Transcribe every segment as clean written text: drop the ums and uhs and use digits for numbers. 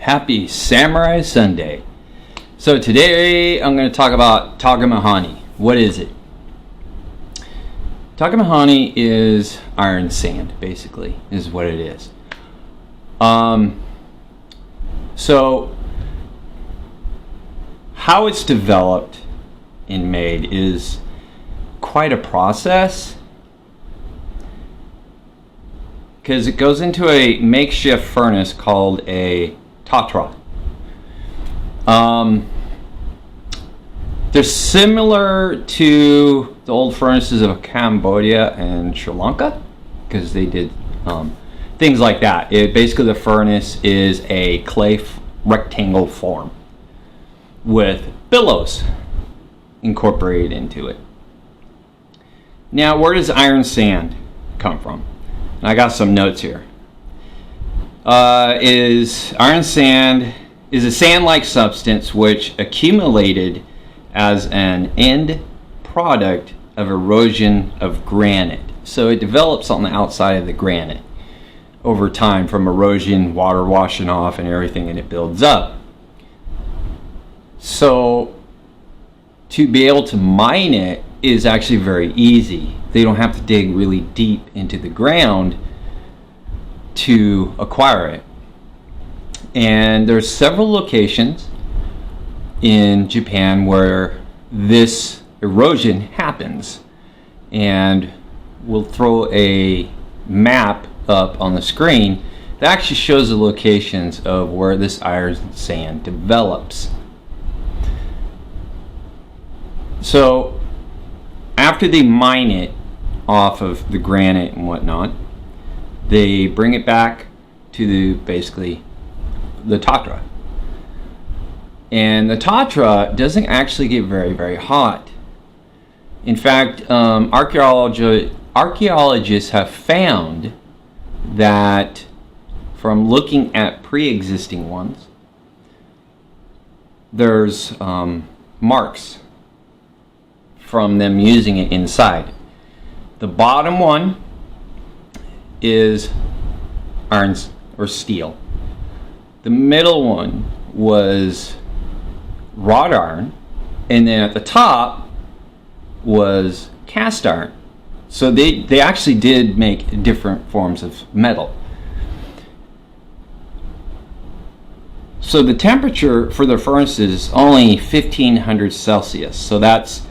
Happy Samurai Sunday. So today I'm going to talk about Tamahagane. What is it? Tamahagane is iron sand, basically, is what it is. So how it's developed and made is quite a process, because it goes into a makeshift furnace called a tatra. They're similar to the old furnaces of Cambodia and Sri Lanka, because they did things like that. Basically, the furnace is a clay rectangle form with billows incorporated into it. Now, where does iron sand come from? I got some notes here. Iron sand is a sand-like substance which accumulated as an end product of erosion of granite. So it develops on the outside of the granite over time from erosion, water washing off and everything, and it builds up. So to be able to mine it is actually very easy. They don't have to dig really deep into the ground to acquire it. And there's several locations in Japan where this erosion happens, and we'll throw a map up on the screen that actually shows the locations of where this iron sand develops. So after they mine it off of the granite and whatnot, they bring it back to basically the tatra. And the tatra doesn't actually get very, very hot. In fact, archaeologists have found that from looking at pre-existing ones, there's marks from them using it inside. The bottom one is iron or steel. The middle one was wrought iron, and then at the top was cast iron. So they actually did make different forms of metal. So the temperature for the furnace is only 1500 Celsius. So that's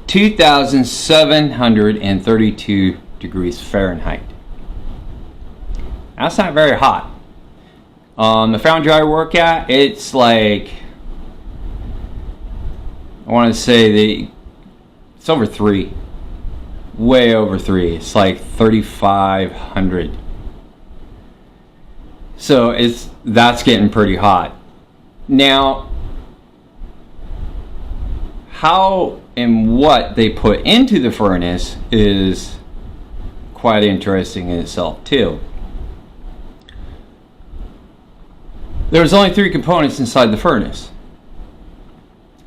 2,732 degrees Fahrenheit. That's not very hot. The foundry I work at, it's like, I want to say it's over 3. Way over 3. It's like 3,500. So that's getting pretty hot. Now, how and what they put into the furnace is quite interesting in itself too. There's only 3 components inside the furnace: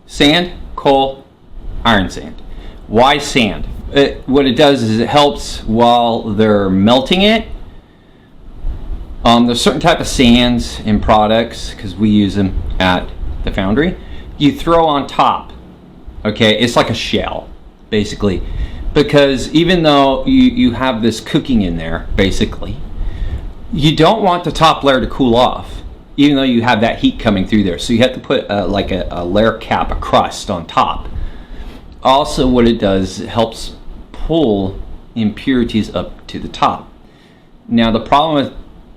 sand, coal, iron sand. Why sand? What it does is it helps while they're melting it. There's certain type of sands in products, because we use them at the foundry, you throw on top. Okay, it's like a shell, basically, because even though you have this cooking in there, basically, you don't want the top layer to cool off, even though you have that heat coming through there. So you have to put like a layer cap, a crust on top. Also, what it does, it helps pull impurities up to the top. Now, the problem with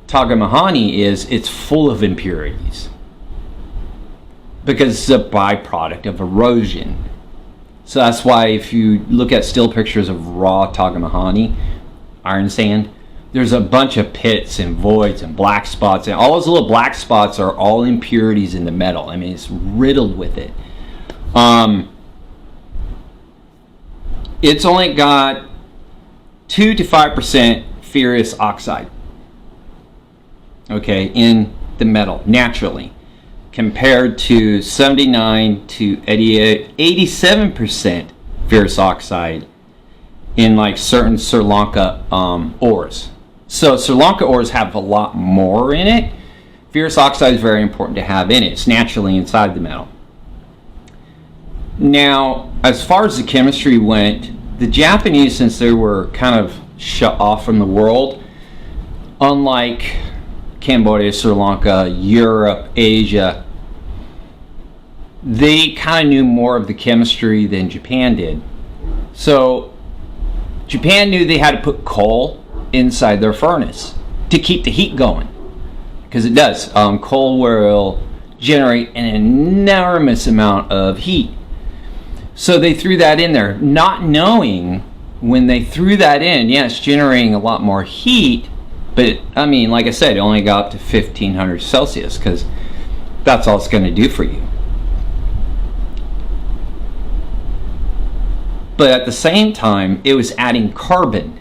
Tamahagane is it's full of impurities, because it's a byproduct of erosion. So that's why if you look at still pictures of raw Tamahagane, iron sand, there's a bunch of pits and voids and black spots, and all those little black spots are all impurities in the metal. I mean, it's riddled with it. It's only got 2 to 5% ferrous oxide, okay, in the metal naturally, compared to 79 to 87% ferrous oxide in like certain Sri Lanka ores. So Sri Lanka ores have a lot more in it. Ferrous oxide is very important to have in it. It's naturally inside the metal. Now, as far as the chemistry went, the Japanese, since they were kind of shut off from the world, unlike Cambodia, Sri Lanka, Europe, Asia, they kind of knew more of the chemistry than Japan did. So Japan knew they had to put coal inside their furnace to keep the heat going, because it does. Coal will generate an enormous amount of heat. So they threw that in there, not knowing when they threw that in, yeah, it's generating a lot more heat, but I mean, like I said, it only got up to 1500 Celsius, because that's all it's going to do for you. But at the same time, it was adding carbon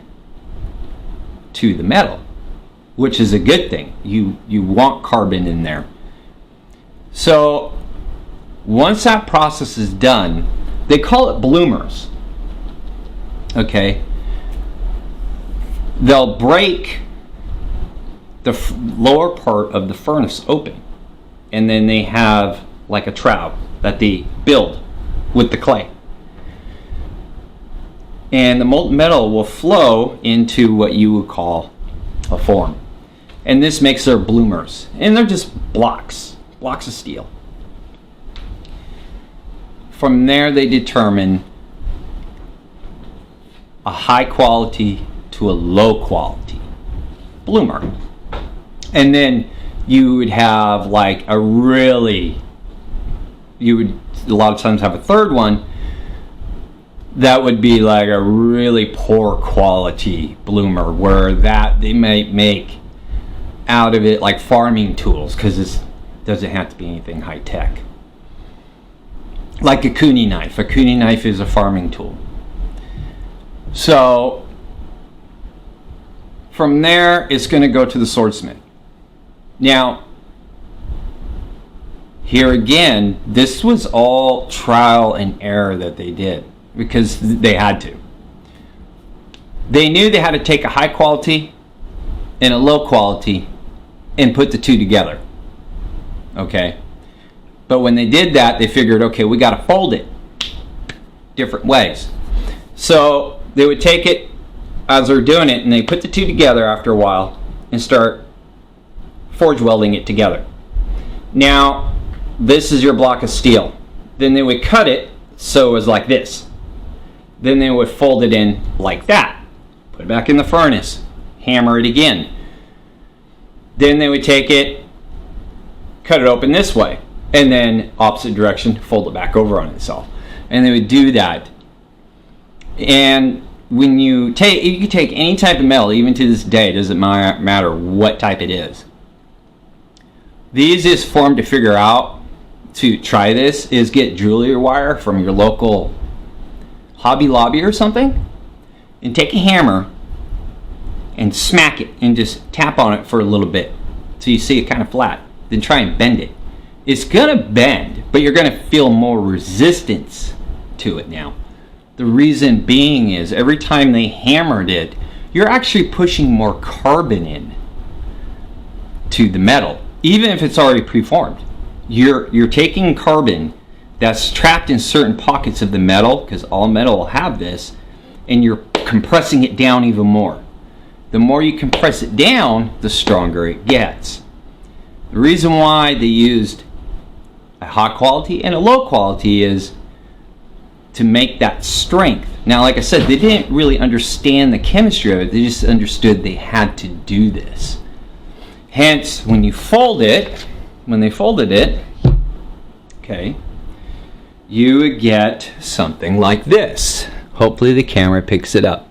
to the metal, which is a good thing. You want carbon in there. So once that process is done, they call it bloomers. Okay, they'll break the lower part of the furnace open, and then they have like a trowel that they build with the clay, and the molten metal will flow into what you would call a form, and this makes their bloomers, and they're just blocks of steel. From there, they determine a high quality to a low quality bloomer. And then you would have like a lot of times have a third one that would be like a really poor quality bloomer, where that they might make out of it like farming tools, because it doesn't have to be anything high tech. Like a kuni knife. A kuni knife is a farming tool. So from there, it's going to go to the swordsmith. Now, here again, this was all trial and error that they did, because they had to. They knew they had to take a high quality and a low quality and put the two together. Okay? But when they did that, they figured, okay, we got to fold it different ways. So they would take it as they're doing it, and they put the two together after a while and start forge welding it together. Now, this is your block of steel. Then they would cut it so it was like this. Then they would fold it in like that. Put it back in the furnace. Hammer it again. Then they would take it, cut it open this way, and then opposite direction, fold it back over on itself. And they would do that. And when you can take any type of metal, even to this day, it doesn't matter what type it is. The easiest form to figure out to try this is get jewelry wire from your local Hobby Lobby or something, and take a hammer and smack it and just tap on it for a little bit so you see it kind of flat. Then try and bend it. It's gonna bend, but you're gonna feel more resistance to it now. The reason being is every time they hammered it, you're actually pushing more carbon in to the metal, even if it's already preformed. You're taking carbon that's trapped in certain pockets of the metal, because all metal will have this, and you're compressing it down even more. The more you compress it down, the stronger it gets. The reason why they used a high quality and a low quality is to make that strength. Now, like I said, they didn't really understand the chemistry of it. They just understood they had to do this. Hence, when they folded it, okay, you would get something like this. Hopefully the camera picks it up.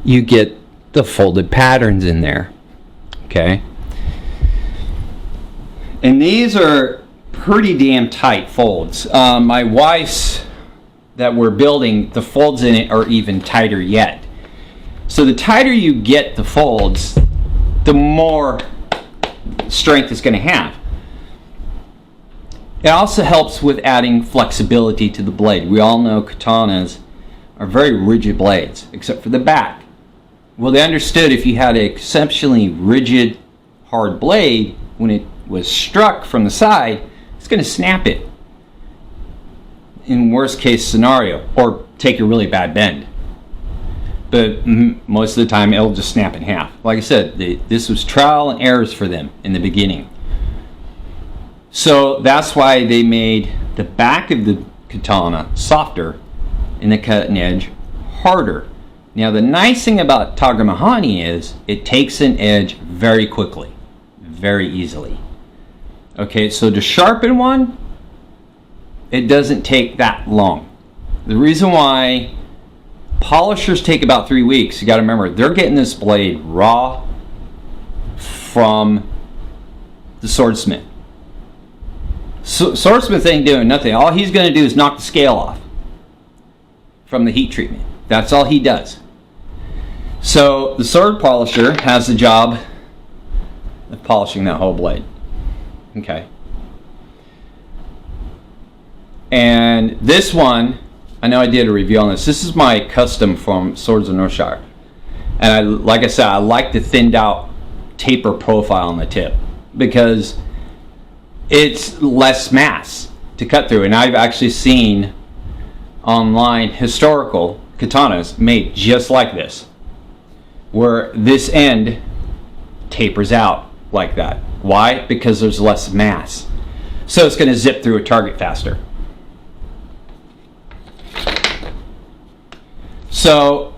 You get the folded patterns in there, okay? And these are pretty damn tight folds. My wife's that we're building, the folds in it are even tighter yet. So the tighter you get the folds, the more strength it's going to have. It also helps with adding flexibility to the blade. We all know katanas are very rigid blades, except for the back. Well, they understood if you had an exceptionally rigid, hard blade, when it was struck from the side, it's going to snap it in worst case scenario, or take a really bad bend. But most of the time it'll just snap in half. Like I said, this was trial and errors for them in the beginning. So that's why they made the back of the katana softer and the cutting edge harder. Now the nice thing about Tamahagane is it takes an edge very quickly, very easily. Okay, so to sharpen one, it doesn't take that long. The reason why polishers take about 3 weeks, you got to remember, they're getting this blade raw from the swordsmith. So, swordsmith ain't doing nothing. All he's going to do is knock the scale off from the heat treatment. That's all he does. So the sword polisher has the job of polishing that whole blade. Okay. And this one, I know I did a review on this. This is my custom from Swords of Northshire. And like I said, I like the thinned out taper profile on the tip because it's less mass to cut through. And I've actually seen online historical katanas made just like this, where this end tapers out like that. Why? Because there's less mass. So it's going to zip through a target faster. So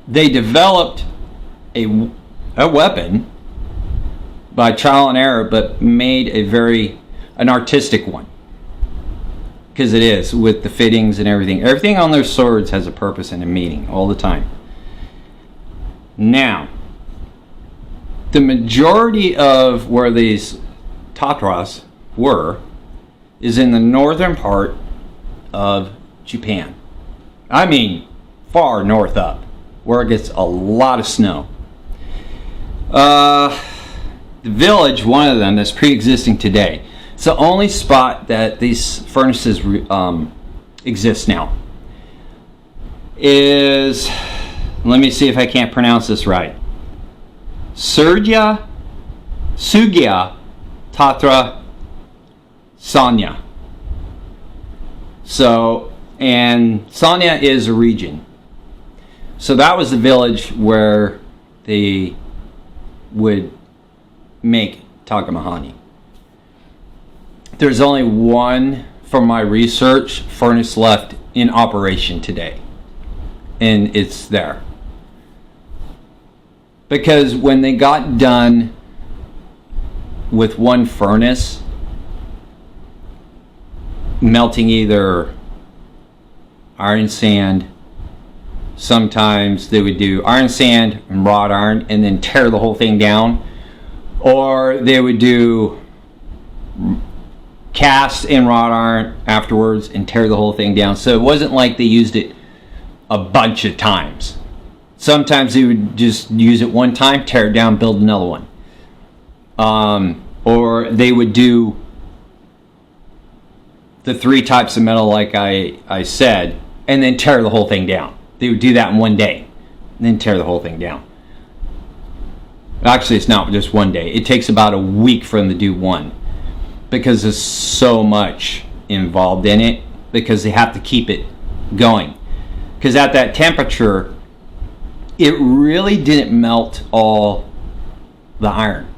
they developed a weapon by trial and error, but made an artistic one. Because it is, with the fittings and everything. Everything on their swords has a purpose and a meaning all the time. Now, the majority of where these tatras were is in the northern part of Japan. I mean, far north up, where it gets a lot of snow. The village, one of them that's pre-existing today, it's the only spot that these furnaces exist now. Is, let me see if I can't pronounce this right. Sugya Tatra Sanya. So, and Sanya is a region. So that was the village where they would make Tamahagane. There's only one, from my research, furnace left in operation today. And it's there. Because when they got done with one furnace, melting either iron sand, sometimes they would do iron sand and wrought iron and then tear the whole thing down, or they would do cast and wrought iron afterwards and tear the whole thing down. So it wasn't like they used it a bunch of times. Sometimes they would just use it one time, tear it down, build another one. Or they would do the 3 types of metal like I said, and then tear the whole thing down. They would do that in one day, and then tear the whole thing down. Actually, it's not just one day. It takes about a week for them to do one, because there's so much involved in it, because they have to keep it going. Because at that temperature, it really didn't melt all the iron.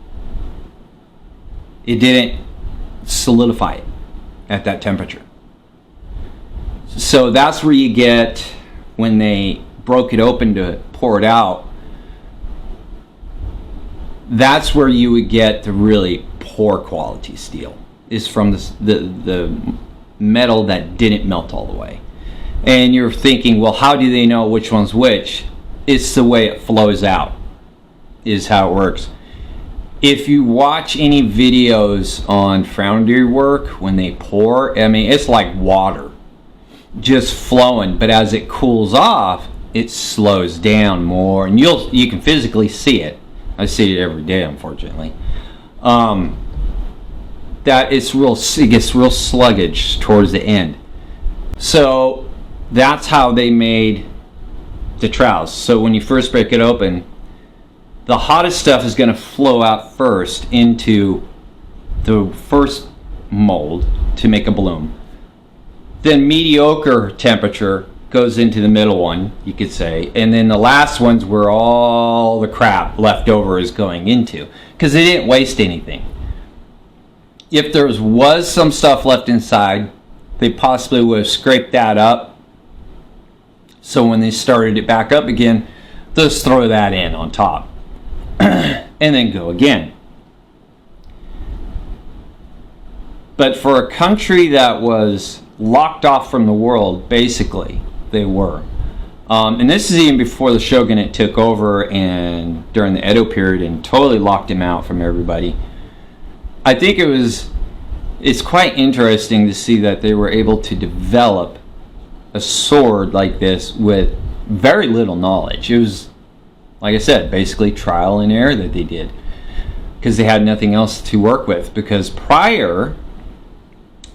It didn't solidify it at that temperature. So that's where you get, when they broke it open to pour it out, that's where you would get the really poor quality steel, is from the metal that didn't melt all the way. And you're thinking, well, how do they know which one's which? It's the way it flows out, is how it works. If you watch any videos on foundry work, when they pour, I mean, it's like water just flowing, but as it cools off, it slows down more, and you can physically see it. I see it every day, unfortunately. That it gets real sluggish towards the end. So that's how they made the trowels. So when you first break it open, the hottest stuff is going to flow out first into the first mold to make a bloom. Then mediocre temperature goes into the middle one, you could say, and then the last one's where all the crap left over is going into, because they didn't waste anything. If there was some stuff left inside, they possibly would have scraped that up, so when they started it back up again, they'll just throw that in on top and then go again. But for a country that was locked off from the world, basically, they were. And this is even before the shogunate took over and during the Edo period and totally locked him out from everybody. I think it's quite interesting to see that they were able to develop a sword like this with very little knowledge. It was, like I said, basically trial and error that they did, because they had nothing else to work with, because prior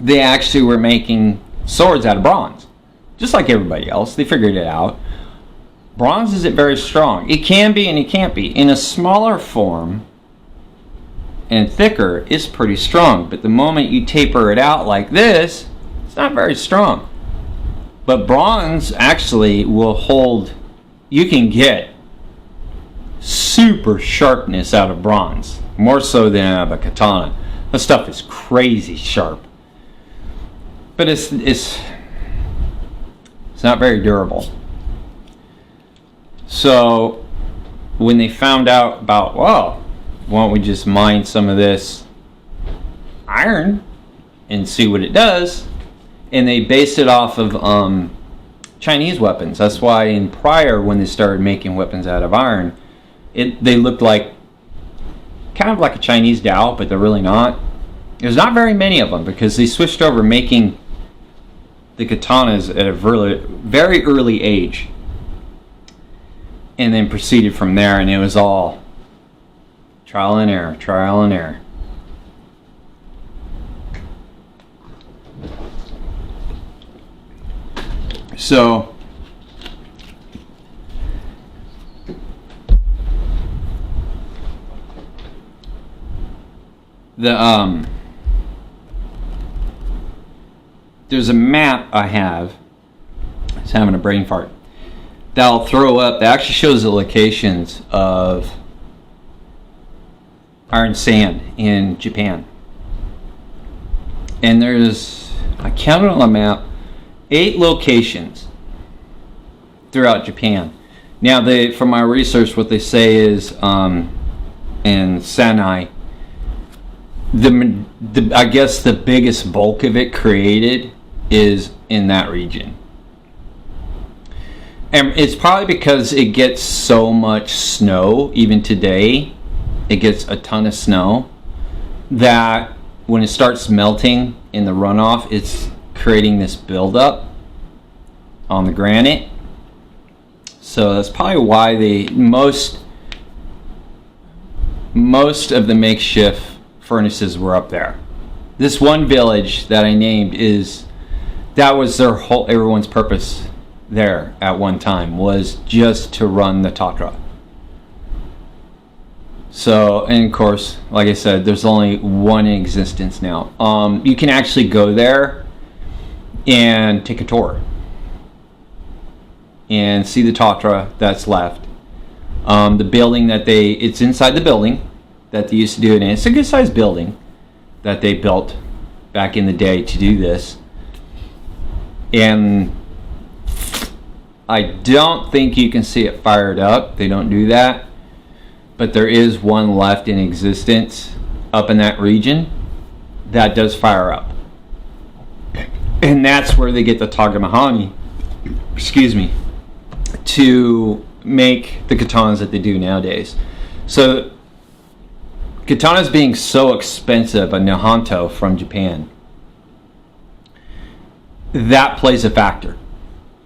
they actually were making swords out of bronze, just like everybody else. They figured it out. Bronze isn't very strong. It can be and it can't be. In a smaller form and thicker, it's pretty strong, but the moment you taper it out like this, it's not very strong. But bronze actually will hold, you can get super sharpness out of bronze, more so than out of a katana. The stuff is crazy sharp, but it's not very durable. So when they found out about, well, why don't we just mine some of this iron and see what it does, and they based it off of Chinese weapons. That's why in prior, when they started making weapons out of iron, they looked like kind of like a Chinese dowel, but they're really not. There's not very many of them, because they switched over making the katanas at a very early age, and then proceeded from there, and it was all trial and error, trial and error. So there's a map I have. It's having a brain fart. That I'll throw up. That actually shows the locations of iron sand in Japan. And there's, I counted on the map, 8 locations throughout Japan. Now, from my research, what they say is in Sanai, I guess the biggest bulk of it created is in that region. And it's probably because it gets so much snow, even today, it gets a ton of snow, that when it starts melting in the runoff, it's creating this buildup on the granite. So that's probably why most of the makeshift furnaces were up there. This one village that I named that was everyone's purpose there at one time, was just to run the Tatra. So, and of course, like I said, there's only one in existence now. You can actually go there and take a tour and see the Tatra that's left. The building it's inside the building that they used to do it in. It's a good sized building that they built back in the day to do this. And I don't think you can see it fired up. They don't do that. But there is one left in existence up in that region that does fire up. And that's where they get the Tamahagane, to make the katanas that they do nowadays. So katanas being so expensive, a Nihonto from Japan, that plays a factor.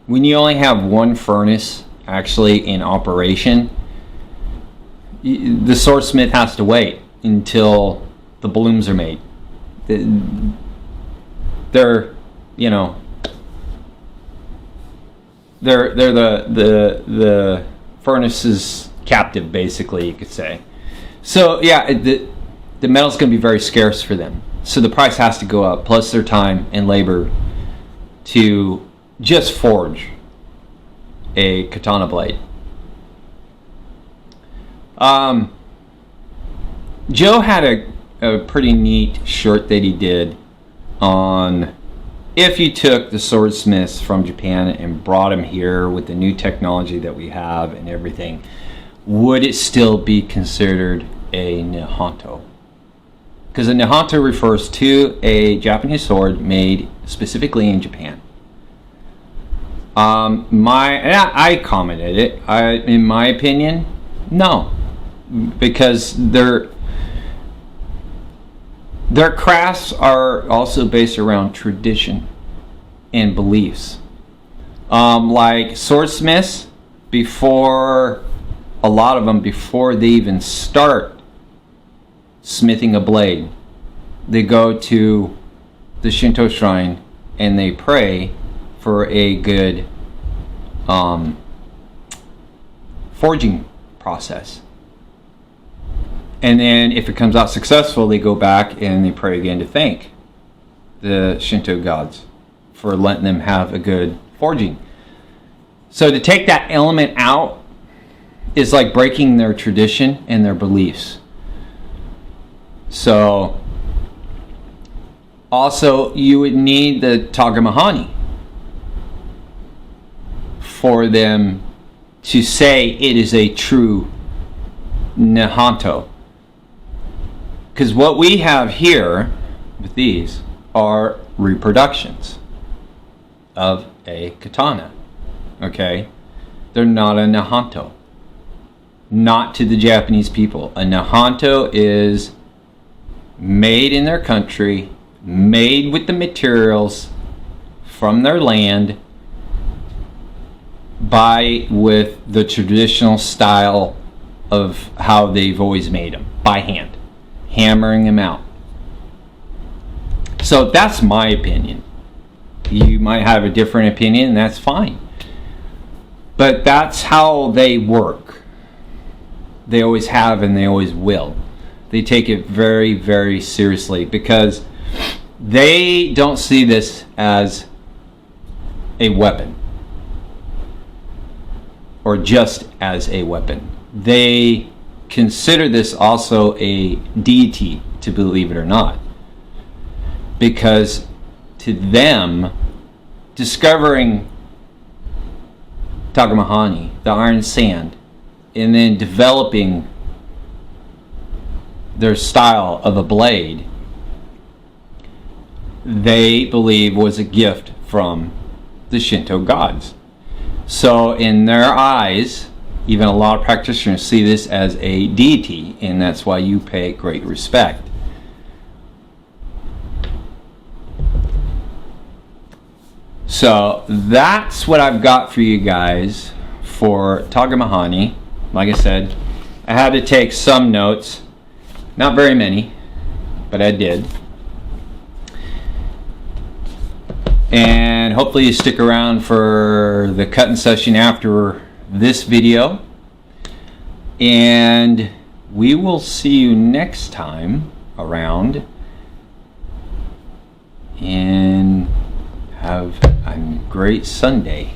When you only have one furnace actually in operation, the swordsmith has to wait until the blooms are made. They're, They're the furnace's captive, basically, you could say. So yeah, the metal's going to be very scarce for them. So the price has to go up, plus their time and labor to just forge a katana blade. Joe had a pretty neat short that he did on if you took the swordsmiths from Japan and brought them here with the new technology that we have and everything, would it still be considered a Nihonto? Because a Nihonto refers to a Japanese sword made specifically in Japan. I commented it. In my opinion, no, because their crafts are also based around tradition and beliefs. Like swordsmiths, before a lot of them, before they even start smithing a blade, they go to the Shinto shrine and they pray for a good forging process. And then if it comes out successful, they go back and they pray again to thank the Shinto gods for letting them have a good forging. So to take that element out is like breaking their tradition and their beliefs. So also you would need the Tamahagane for them to say it is a true Nihonto. Because what we have here with these are reproductions of a katana. Okay? They're not a Nihonto. Not to the Japanese people. A Nihonto is made in their country, made with the materials from their land, with the traditional style of how they've always made them, by hand, hammering them out. So that's my opinion. You might have a different opinion, and that's fine. But that's how they work. They always have and they always will. They take it very, very seriously because they don't see this as a weapon or just as a weapon. They consider this also a deity, to believe it or not, because to them, discovering Tamahagane, the iron sand, and then developing their style of a blade, they believe was a gift from the Shinto gods. So in their eyes, even a lot of practitioners see this as a deity, and that's why you pay great respect. So that's what I've got for you guys for Tamahagane. Like I said, I had to take some notes. Not very many, but I did. And hopefully you stick around for the cutting session after this video. And we will see you next time around. And have a great Sunday.